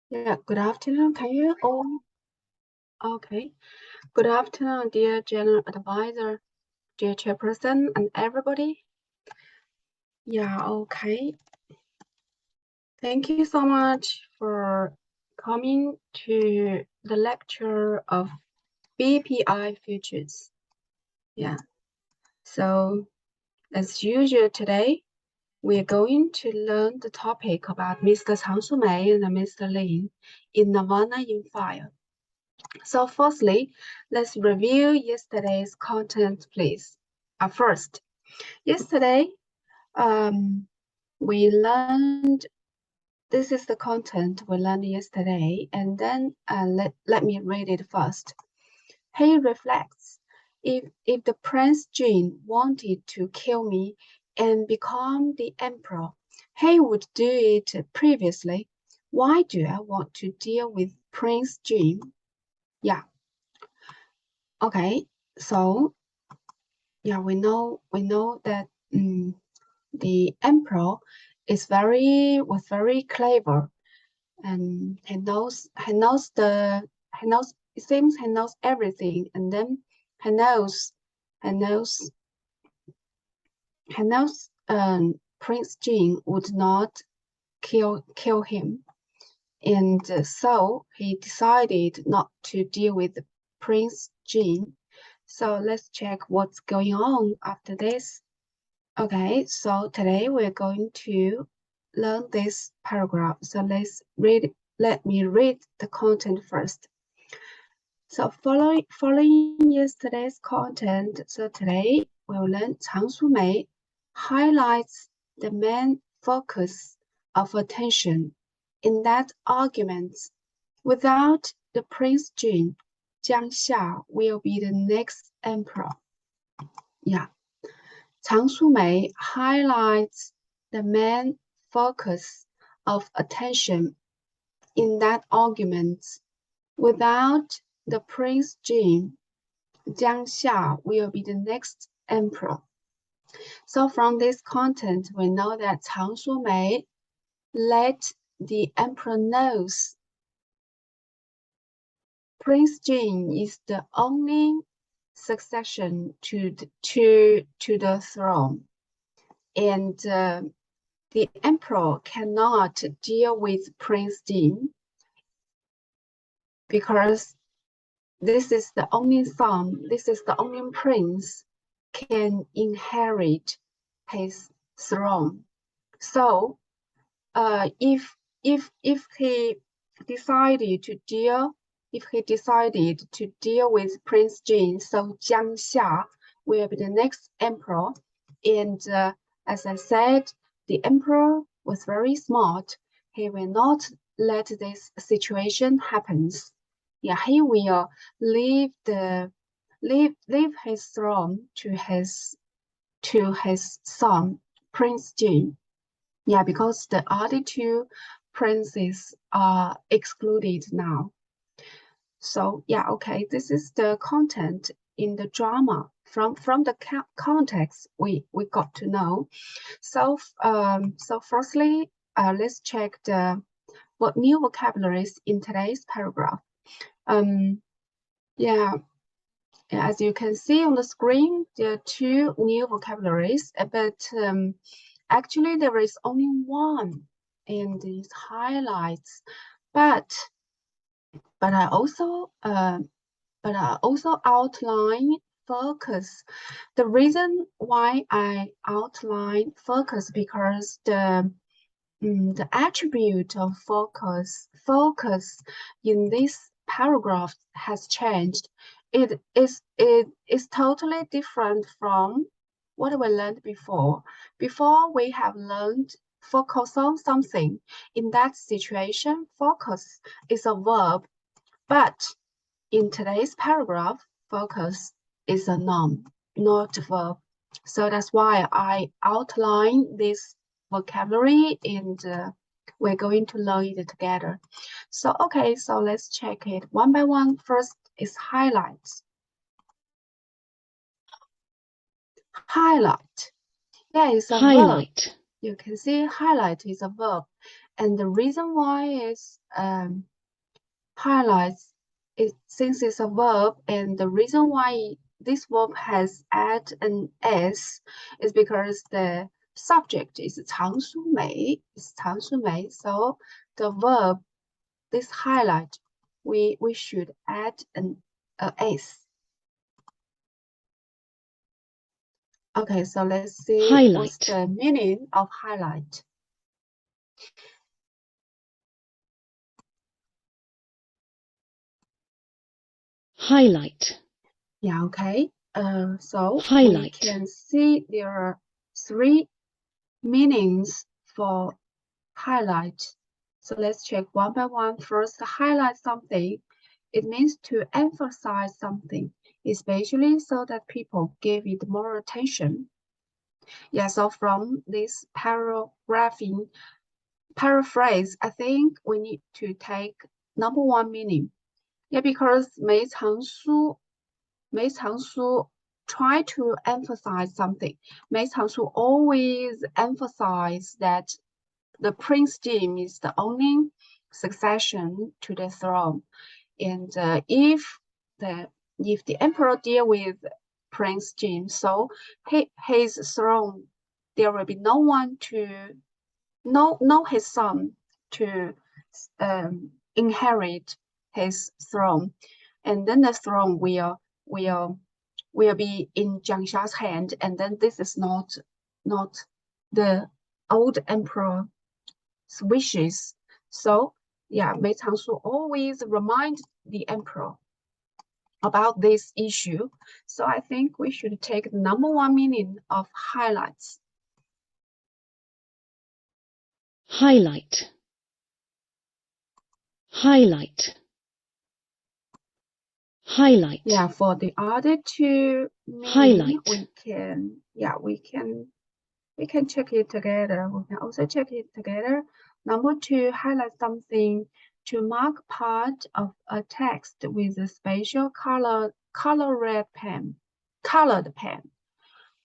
Yeah, good afternoon. Can you all? Okay. Good afternoon, dear General Advisor, dear Chairperson, and everybody. Yeah, okay. Thank you so much for coming to the lecture of BPI futures. Yeah. So, as usual today, we're going to learn the topic about Mr. Chang Sumei and Mr. Lin in Nirvana in Fire. So firstly, let's review yesterday's content, please. First, yesterday, we learned, this is the content we learned yesterday, and then let me read it first. He reflects, if the Prince Jin wanted to kill me and become the emperor, he would do it previously. Why do I want to deal with Prince Jin? Yeah. Okay, so yeah, we know that the emperor was very clever, and it seems he knows everything, and then he knows he knows he knows Prince Jin would not kill him, and so he decided not to deal with Prince Jin. So let's check what's going on after this. Okay, so today we're going to learn this paragraph. So let me read the content first. So following yesterday's content, so today we'll learn Chang Sumei highlights the main focus of attention in that argument. Without the Prince Jin, Jiang Xia will be the next emperor. Yeah. Chang Sumei highlights the main focus of attention in that argument. Without the Prince Jin, Jiang Xia will be the next emperor. So from this content, we know that Chang Sumei let the emperor knows Prince Jin is the only succession to the throne, and the emperor cannot deal with Prince Jin because this is the only son, this is the only prince can inherit his throne. So if he decided to deal with Prince Jin, so Jiang Xia will be the next emperor. And as I said, the emperor was very smart. He will not let this situation happen. Yeah, he will leave his throne to his son, Prince Jin. Yeah, because the other two princes are excluded now. So yeah, okay, this is the content in the drama. From the context we got to know. So firstly, let's check what new vocabularies in today's paragraph. Yeah, as you can see on the screen, there are two new vocabularies, but actually there is only one in these highlights. But I also outline focus. The reason why I outline focus because the attribute of focus in this paragraph has changed. It is totally different from what we learned before. Before we have learned focus on something. In that situation, focus is a verb, but in today's paragraph, focus is a noun, not a verb. So that's why I outline this vocabulary and we're going to learn it together. So, okay, so let's check it one by one. First is highlights. Highlight. Yeah, it's a verb. You can see highlight is a verb. And the reason why is highlights it since it's a verb, and the reason why this verb has add an s is because the subject is 常书美, so the verb, this highlight, we should add a s. Okay, so let's see what's the meaning of highlight. Highlight. Yeah, okay. So Highlight. we can see there are 3 meanings for highlight. So let's check one by one. First, highlight something. It means to emphasize something, especially so that people give it more attention. Yeah, so from this paraphrase, I think we need to take number 1 meaning. Yeah, because 梅长苏 try to emphasize something. 梅长苏 always emphasize that the Prince Jim is the only succession to the throne, and if the emperor deal with Prince Jim, so his throne, there will be no one to his son to inherit his throne, and then the throne will be in Jiang Xia's hand, and then this is not the old emperor's wishes. So yeah, Mei Changshu always remind the emperor about this issue. So I think we should take the number 1 meaning of highlights. Highlight. Highlight. Highlight. Yeah, for the other 2 meaning, we can check it together. We can also check it together. Number 2, highlight something to mark part of a text with a special colored pen,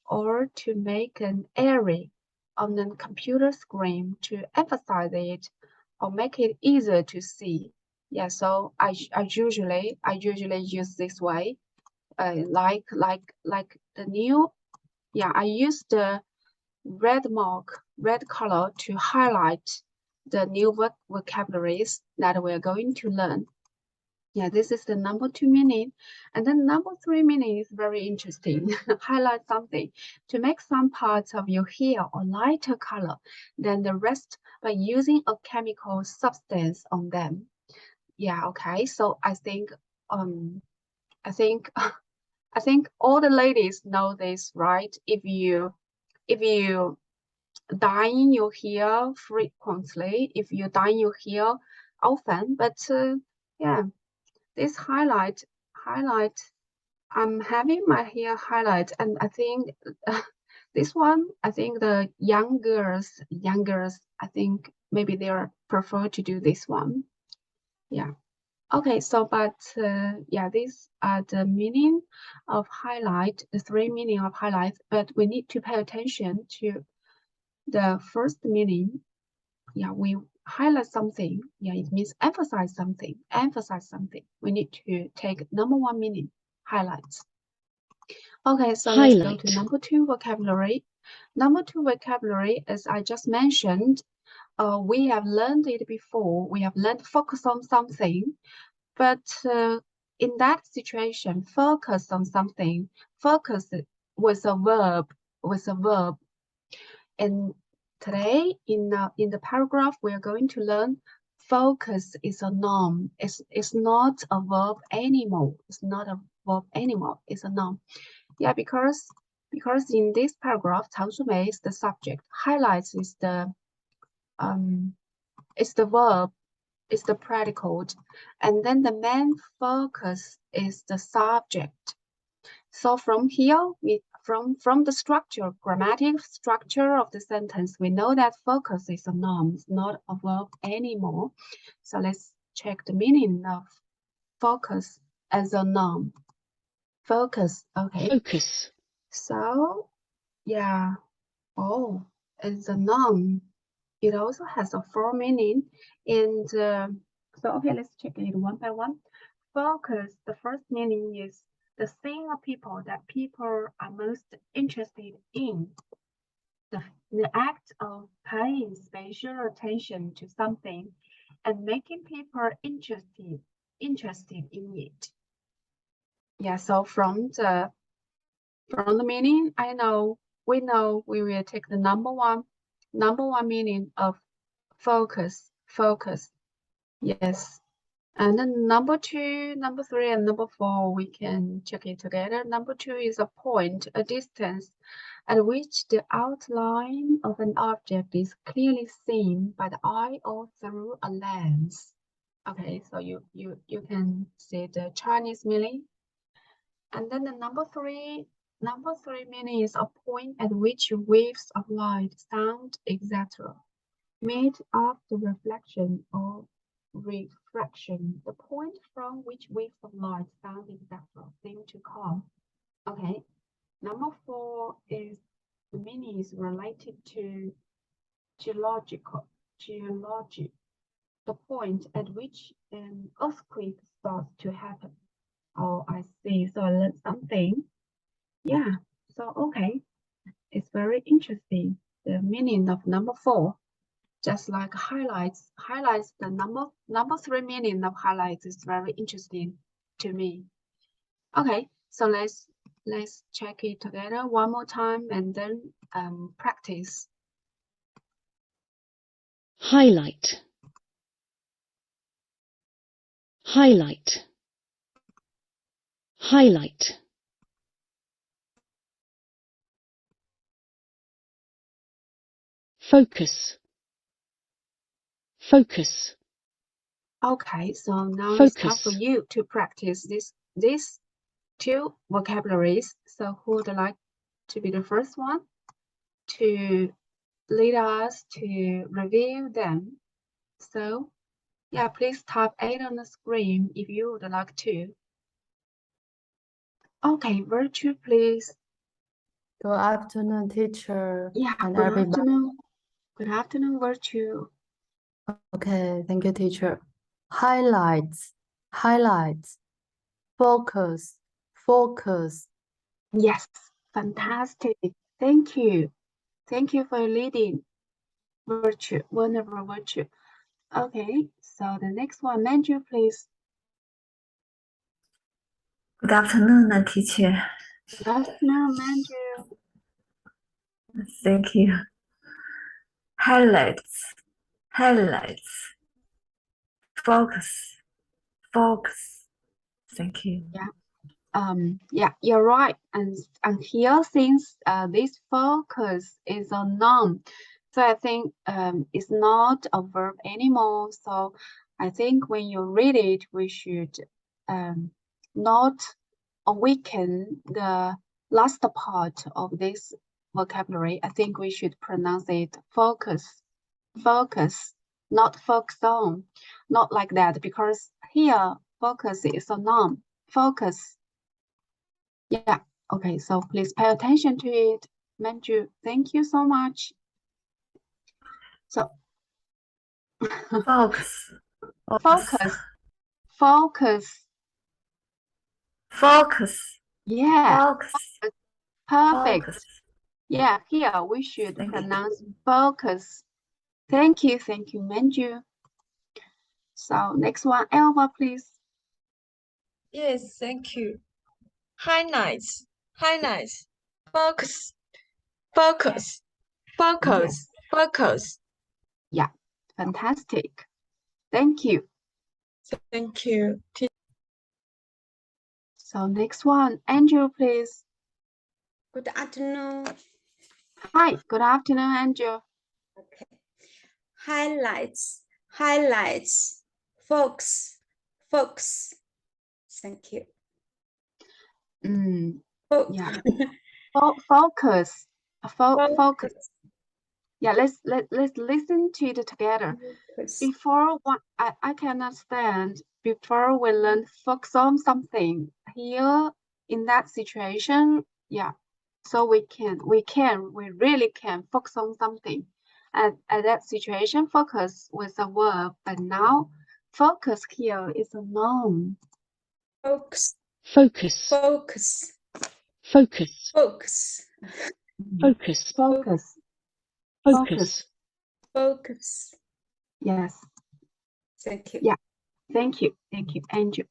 or to make an area on the computer screen to emphasize it or make it easier to see. Yeah, so I usually use this way, like the new. Yeah, I use the red color to highlight the new vocabularies that we're going to learn. Yeah, this is the number 2 meaning. And then number 3 meaning is very interesting. Highlight something to make some parts of your hair a lighter color than the rest by using a chemical substance on them. Yeah, okay. So I think I think all the ladies know this, right? If you dyeing your hair frequently, if you dye your hair often, but yeah, this highlight, I'm having my hair highlight, and I think this one, I think the young girls, I think maybe they prefer to do this one. Yeah. Okay, so but yeah, these are the meaning of highlight, the 3 meaning of highlight, but we need to pay attention to the first meaning. Yeah, we highlight something. Yeah, it means emphasize something. We need to take number 1 meaning, highlights. Okay, so let's go to number 2 vocabulary. Number 2 vocabulary, as I just mentioned, we have learned it before. We have learned focus on something, but in that situation, focus on something, focus with a verb, and today in the paragraph we are going to learn focus is a noun. It's not a verb anymore. It's not a verb anymore. It's a noun. Yeah, because in this paragraph, 常书梅 is the subject, highlights is the verb, is the predicate, and then the main focus is the subject. So from here, from the grammatic structure of the sentence, we know that focus is a noun, it's not a verb anymore. So let's check the meaning of focus as a noun. Focus, okay. Focus. So, yeah, oh, it's a noun. it also has a four meaning. And so, okay, let's check it one by one. Focus, the first meaning is the thing or people that people are most interested in. The act of paying special attention to something and making people interested in it. Yeah, so from the meaning, we will take the number one meaning of focus. Yes. And then number two, number three, and number four, we can check it together. Number two is a point, a distance at which the outline of an object is clearly seen by the eye or through a lens. Okay, so you can see the Chinese meaning. And then the number three meaning is a point at which waves of light, sound, etc. made after reflection or refraction, the point from which waves of light, sound, etc. seem to come. Okay. Number four is the meaning is related to geology, the point at which an earthquake starts to happen. Oh, I see. So I learned something. Yeah. So okay, it's very interesting. The meaning of number four, just like highlights the number three meaning of highlights is very interesting to me. Okay, so let's check it together one more time and then practice. Highlight. Highlight. Highlight. Focus. Focus. Okay, so now Focus. it's time for you to practice these two vocabularies. So who would like to be the first one to lead us to review them? So yeah, please type 8 on the screen if you would like to. Okay, Virtue, please. Good afternoon, teacher. Yeah, and good everybody. afternoon. Good afternoon, Virtue. Okay, thank you, teacher. Highlights, highlights. Focus, focus. Yes, fantastic. Thank you. Thank you for leading, Virtue, wonderful Virtue. Okay, so the next one, Manju, please. Good afternoon, teacher. Good afternoon, Manju. Thank you. Highlights, highlights. Focus, focus. Thank you. Yeah, you're right. And here, since this focus is a noun, so I think it's not a verb anymore. So I think when you read it, we should not weaken the last part of this vocabulary. I think we should pronounce it focus, focus, not focus on, not like that, because here focus is a noun, focus. Yeah, okay, so please pay attention to it. Manju, thank you so much. So Focus, focus, focus. focus. Yeah, Focus, perfect. focus. Yeah, here we should Thank you. pronounce focus. Thank you, Manju. So next one, Elva, please. Yes, thank you. Highlights, highlights. Focus, focus, focus, focus. Yeah, fantastic. Thank you. Thank you. So next one, Andrew, please. Good afternoon. Hi, good afternoon, Andrew. Okay. Highlights, highlights. Focus, focus. Thank you. Yeah. Focus. Focus. Yeah, let's listen to it together. Before one, I can understand. Before we learn focus on something here in that situation, yeah. So we really can focus on something. at that situation, focus was a verb, but now focus here is a noun. Focus. Focus. Focus. Focus. Focus. Focus. Focus. Focus. Focus. Yes. Thank you. Yeah. Thank you. Thank you, Andrew.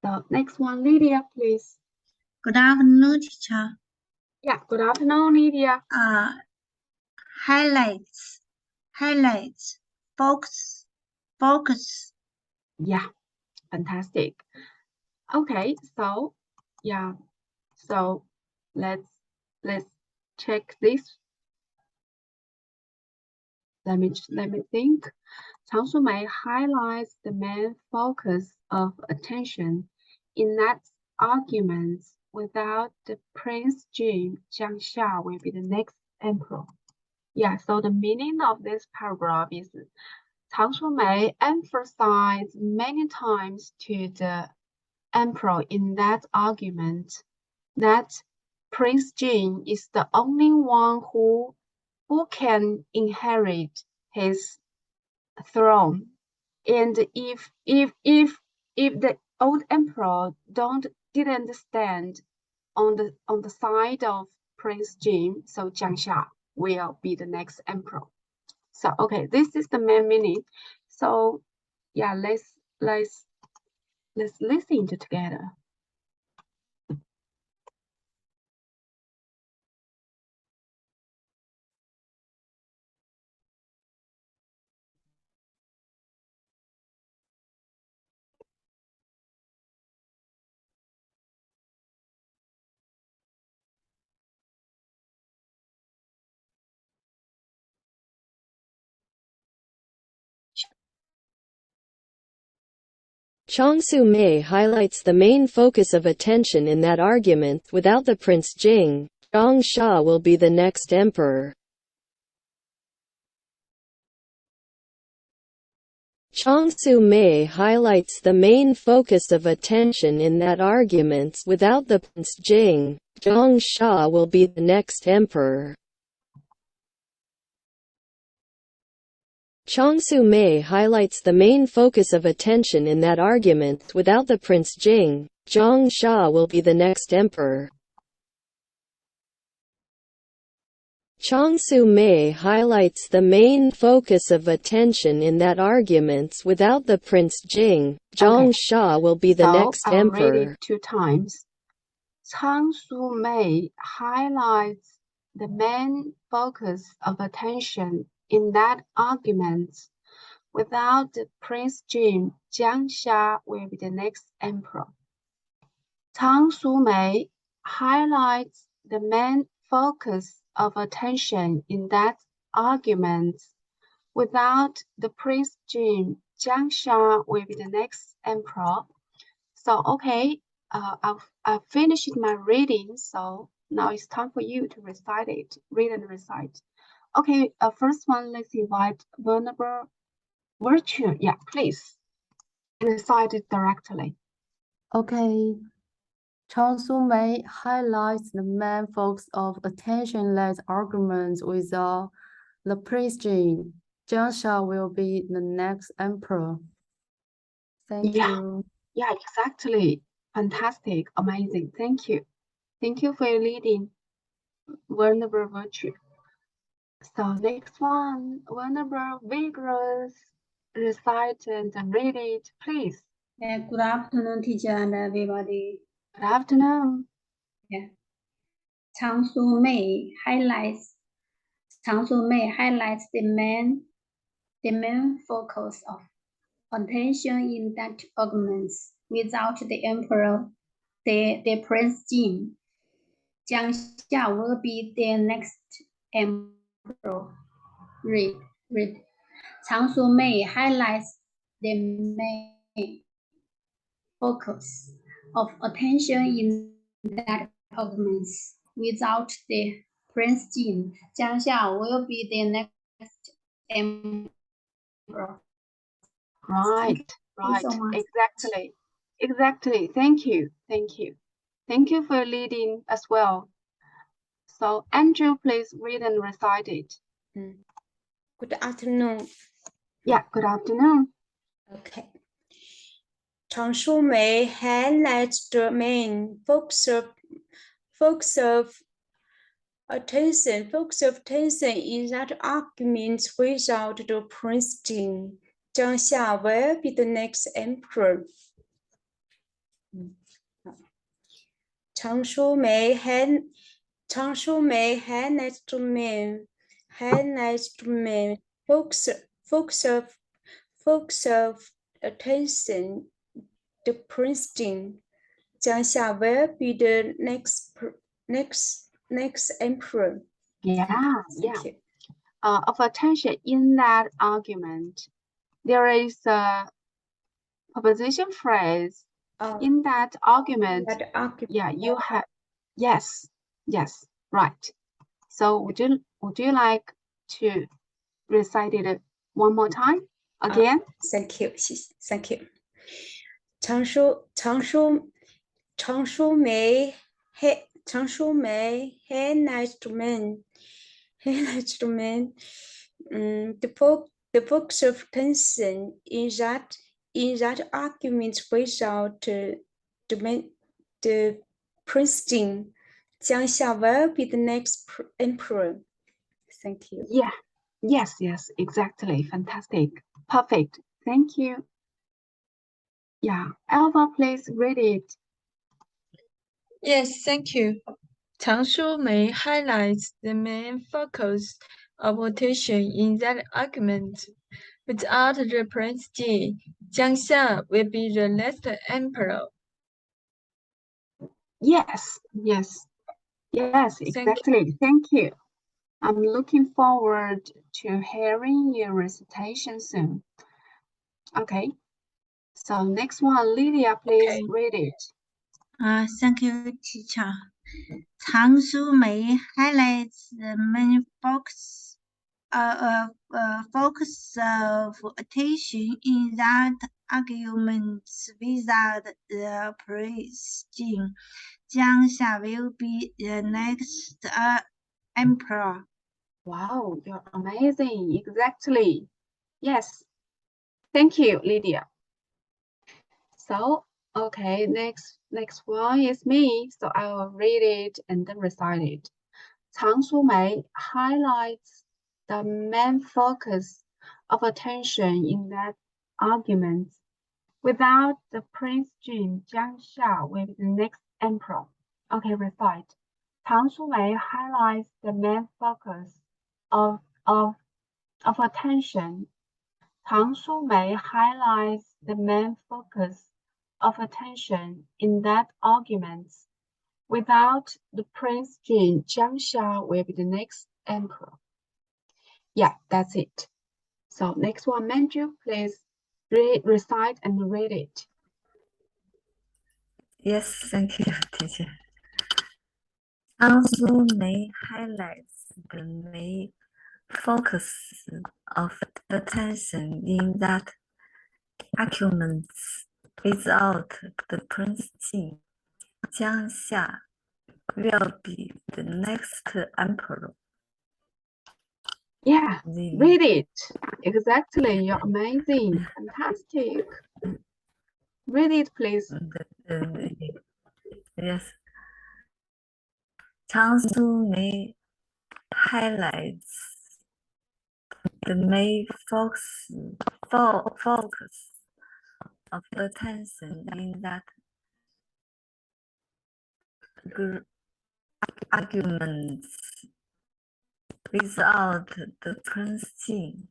So next one, Lydia, please. Good afternoon, teacher. Yeah, good afternoon, Lydia. Highlights, focus. Yeah, fantastic. Okay, so yeah, so let's check this. Let me think. 常淑梅 highlights the main focus of attention in that argument. Without the Prince Jin, Jiang Xia will be the next emperor. Yeah, so the meaning of this paragraph is 常淑梅emphasized many times to the emperor in that argument that Prince Jin is the only one who can inherit his throne, and if the old emperor didn't stand on the side of Prince Jin, so Jiang Xia will be the next emperor. So okay, this is the main meaning. So yeah, let's listen together. Chang Su-mei highlights the main focus of attention in that argument. Without the Prince Jing, Jiang Xia will be the next emperor. Chang Su-mei highlights the main focus of attention in that argument. Without the Prince Jing, Jiang Xia will be the next emperor. Chang Su-mei highlights the main focus of attention in that argument. Without the Prince Jing, Jiang Xia will be the next emperor. Chang Su-mei highlights the main focus of attention in that argument. Without the Prince Jing, Jiang Xia will be the next I'll read emperor. it 2 times. Chang Su-mei highlights the main focus of attention in that argument. Without the Prince Jin, Jiang Xia will be the next emperor. Chang Su-mei highlights the main focus of attention in that argument. Without the Prince Jin, Jiang Xia will be the next emperor. So okay, I've finished my reading, so now it's time for you to recite it, read and recite. Okay, first one, let's invite Vulnerable Virtue. Yeah, please recite it directly. Okay. Chang Su-mei highlights the main focus of attention that arguments with the Prince Jin. Jiang Xia will be the next emperor. Thank you. Yeah, exactly. Fantastic, amazing. Thank you. Thank you for your reading, Vulnerable Virtue. So next one, Vulnerable Vigorous. Recite and read it, please. Good afternoon, teacher and everybody. Good afternoon. Chang Su-mei highlights the main focus of attention in that arguments. Without the emperor, the Prince Jin, Jiang Xia will be the next emperor. Read. Chang Su-mei highlights the main focus of attention in that arguments. Without the Prince Jin, Jiang Xia will be the next emperor. Right. Thank you so much. Exactly. Thank you. Thank you for leading as well. So Andrew, please read and recite it. Good afternoon. Yeah, good afternoon. Okay. 常淑梅 highlights the main focus of attention in that argument without the preceding. Jiang Xia will be the next emperor. 常淑梅 highlights the main focus of attention, the preceding. Jiang Xia will be the next emperor. Yeah, Thank you. of attention in that argument. There is a preposition phrase in that argument. Yeah, you have, yes, right. So would you like to recite it one more time again? Thank you. Thank you. 常淑梅 highlights the focus of attention in that argument without the preceding. Jiang Xia will be the next emperor. Thank you. Yeah, yes, exactly. Fantastic. Perfect. Thank you. Yeah, Alva, please read it. Yes, thank you. 常淑梅 highlights the main focus of attention in that argument. Without the Prince Ji, Jiang Xia will be the next emperor. Yes, exactly. Thank you. I'm looking forward to hearing your recitation soon. Okay. So next one, Lydia, please read it. Thank you, teacher. Tang Su Mei highlights the main focus of attention in that arguments without the preceding. Jiang Xia will be the next emperor. Wow, you're amazing. Exactly. Yes. Thank you, Lydia. So, okay, next one is me. So I will read it and then recite it. Tang Sumei highlights the main focus of attention in that argument. Without the Prince Jun, Jiang Xia will be the next emperor. Okay, recite. Tang Sumei highlights the main focus of attention. Tang Sumei highlights the main focus of attention in that argument. Without the Prince Jun, Jiang Xia will be the next emperor. Yeah, that's it. So next one, Manju, please recite and read it. Yes, thank you, teacher. Tang Mei highlights the main focus of attention in that arguments. Without the Prince Jin, Jiang Xia will be the next emperor. Yeah, read it. Exactly, you're amazing. Fantastic. Read it, please. Yes. Chang Mei highlights the main focus of attention in that arguments. Without the Prince Jin,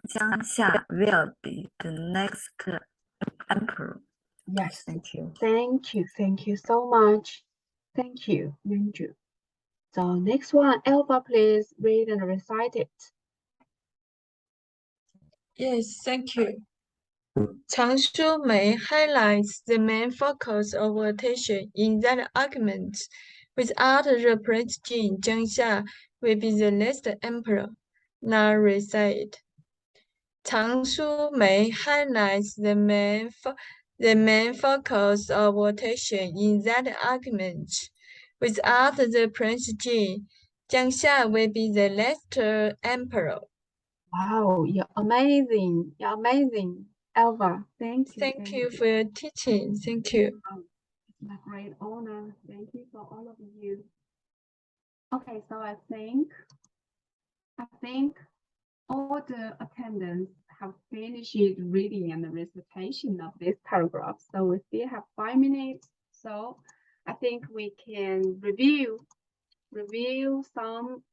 Jiang Xia will be the next emperor. Yes, thank you. Thank you so much. Thank you, Manju. So next one, Alpha, please read and recite it. Yes, thank you. Chang Shu-mei highlights the main focus of attention in that argument. Without the Prince Jin, Jiang Xia will be the next emperor. Now recite. Chang Shu-mei highlights the main focus of attention in that argument. Without the Prince Jin, Jiang Xia will be the next emperor. Wow, you're amazing. You're amazing, Elva. Thank you. Thank you for your teaching. Thank you. It's my great honor. Thank you for all of you. Okay, so I think all the attendants have finished reading and the recitation of this paragraph. So we still have 5 minutes. So I think we can review some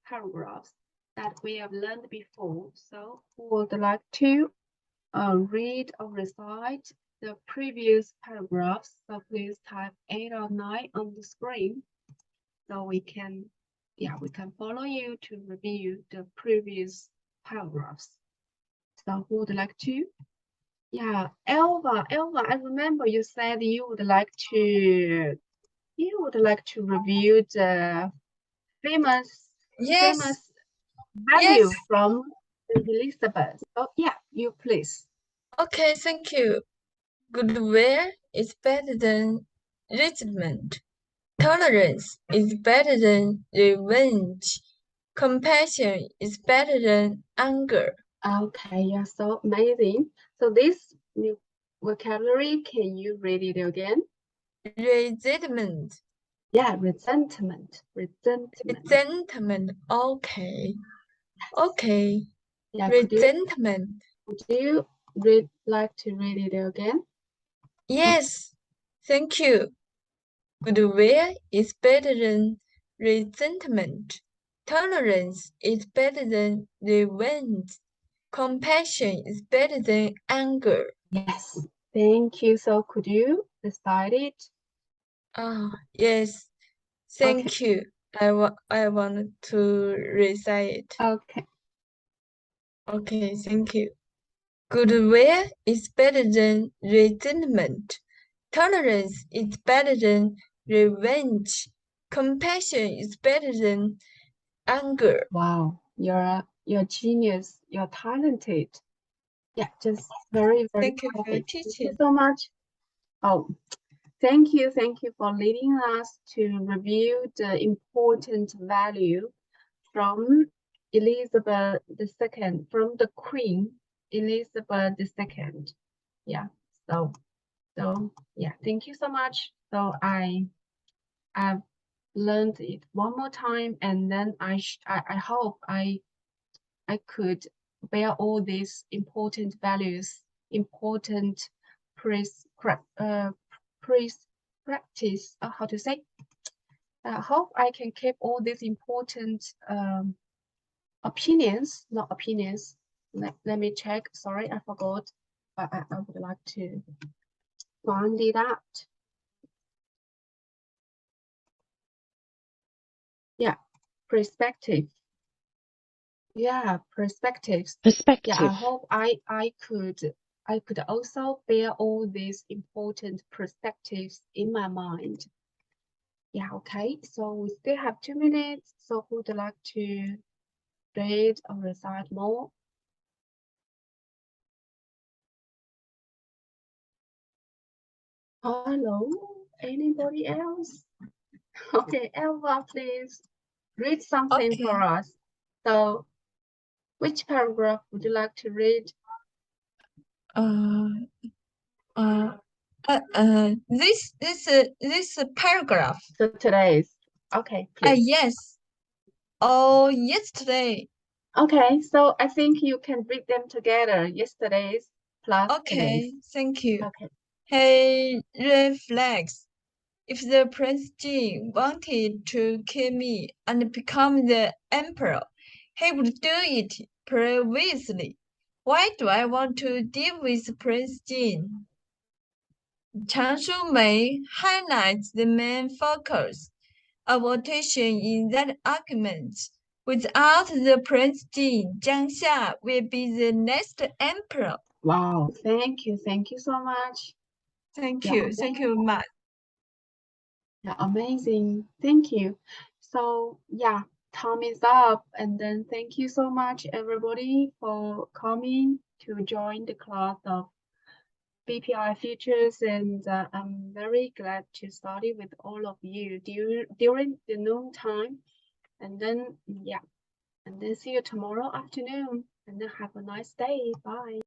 paragraphs that we have learned before. So who would like to read or recite the previous paragraphs? So please type 8 or 9 on the screen so we can follow you to review the previous paragraphs. So who would like to? Yeah, Elva, I remember you said you would like to review the famous Yes. value Yes. from Elizabeth. So yeah, you please. Okay, thank you. Goodwill is better than resentment. Tolerance is better than revenge. Compassion is better than anger. Okay, you're so amazing. So this new vocabulary, can you read it again? Resentment. Yeah, resentment. Resentment. Okay. Okay. Yeah, Resentment. would you like to read it again? Yes. Thank you. Goodwill is better than resentment. Tolerance is better than revenge. Compassion is better than anger. Yes, thank you. So could you recite it? Yes. Thank you. I want to recite it. Okay. Okay, thank you. Goodwill is better than resentment. Tolerance is better than revenge. Compassion is better than anger. Wow, you're genius. You're talented. Yeah, just very, very Thank you for perfect. Thank you teaching. so much. Oh, thank you for leading us to review the important value from Elizabeth II, from the Queen Elizabeth II. Yeah, so yeah, thank you so much. So I've learned it one more time, and then I hope I could bear all these important values, important practice. How to say? I hope I can keep all these important opinions, not opinions. Let me check. Sorry, I forgot. I would like to find it out. Yeah, perspective. Yeah, perspectives. Perspective. Yeah, I hope I could also bear all these important perspectives in my mind. Yeah, okay. So we still have 2 minutes. So who would like to read or recite more? Hello, anybody else? Okay, Elva, please read something for us. So which paragraph would you like to read? This paragraph. So today's. Okay, please. Yes. Oh, yesterday. Okay, so I think you can read them together. Yesterday's plus today's. Okay, thank you. Okay. He reflects. If the Prince Jin wanted to kill me and become the emperor, he would do it previously. Why do I want to deal with Prince Jin? Chang Mei highlights the main focus of attention in that argument. Without the Prince Jin, Jiang Xia will be the next emperor. Wow, thank you so much. Thank Yeah, you, thank you much. Yeah, amazing. Thank you. So yeah, time is up, and then thank you so much everybody for coming to join the class of BPI features, and I'm very glad to study with all of you during the noon time. And then, yeah, and then see you tomorrow afternoon, and then have a nice day. Bye.